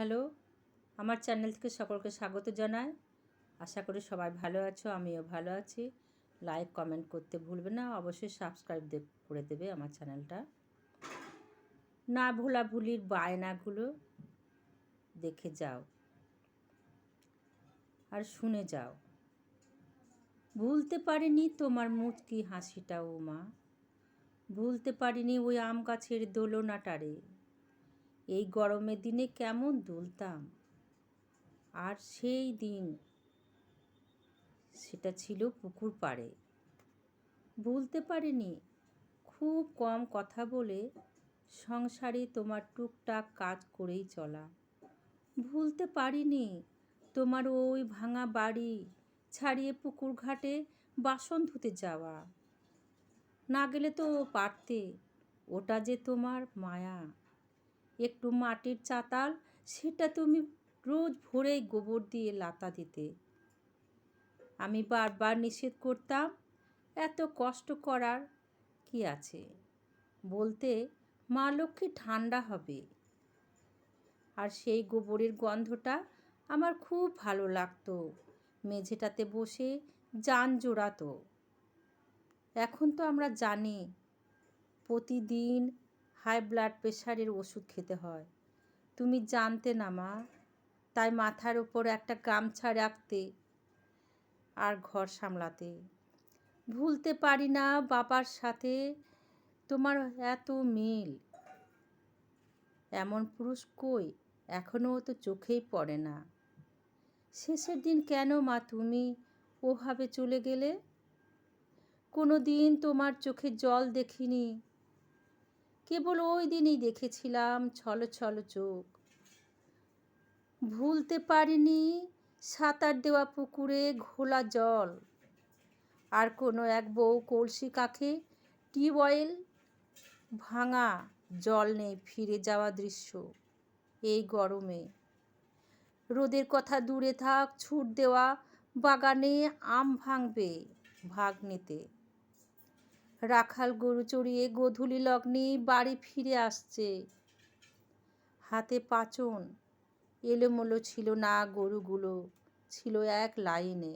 Hello, আমার channel থেকে সকলকে স্বাগত জানাই। আশা করি সবাই ভালো আছো, আমিও ভালো আছি। লাইক কমেন্ট করতে ভুলবে না, অবশ্যই সাবস্ক্রাইব করে দেবে আমার চ্যানেলটা। না ভোলাভুলির বায়নাগুলো দেখে যাও আর শুনে যাও। ভুলতে পারিনি তোমার মুচকি হাসিটা ও মা, ভুলতে পারিনি ওই আম গাছের দোলনাটারে। এই গরমের দিনে কেমন দুলতাম, আর সেই দিন সেটা ছিল পুকুর পাড়ে। ভুলতে পারিনি খুব কম কথা বলে সংসারে তোমার টুকটাক কাজ করেই চলা। ভুলতে পারিনি তোমার ওই ভাঙা বাড়ি ছাড়িয়ে পুকুর ঘাটে বাসন ধুতে যাওয়া। না গেলে তো পারতে, ওটা যে তোমার মায়া। একটু মাটির চাতাল, সেটা তুমি রোজ ভোরেই গোবর দিয়ে লাতা দিতে। আমি বারবার নিষেধ করতাম, এত কষ্ট করার কি আছে, বলতে মা লক্ষ্মী ঠান্ডা হবে। আর সেই গোবরের গন্ধটা আমার খুব ভালো লাগতো, মেঝেটাতে বসে জান জোড়াতো। এখন তো আমরা জানি প্রতিদিন হাই ব্লাড প্রেশারের ওষুধ খেতে হয়। তুমি জানতে না মা, তাই মাথার উপর একটা গামছা রাখতে আর ঘর সামলাতে। ভুলতে পারি না বাবার সাথে তোমার এত মিল। এমন পুরুষ কই, এখনও তো চোখেই পড়ে না। শেষের দিন কেন মা তুমি ওভাবে চলে গেলে? কোনো দিন তোমার চোখে জল দেখিনি, কেবল ওই দিনই দেখেছিলাম ছলো ছলো চোখ। ভুলতে পারিনি সাঁতার দেওয়া পুকুরে ঘোলা জল, আর কোনো এক বউ কলসি কাঁখে টিউবওয়েল ভাঙা, জল নেই ফিরে যাওয়া দৃশ্য। এই গরমে রোদের কথা দূরে থাক, ছুট দেওয়া বাগানে আম ভাঙবে ভাগ নিতে। রাখাল গরু চড়িয়ে গোধূলি লগ্নে বাড়ি ফিরে আসছে, হাতে পাচন। এলোমেলো ছিল না গরুগুলো, ছিল এক লাইনে।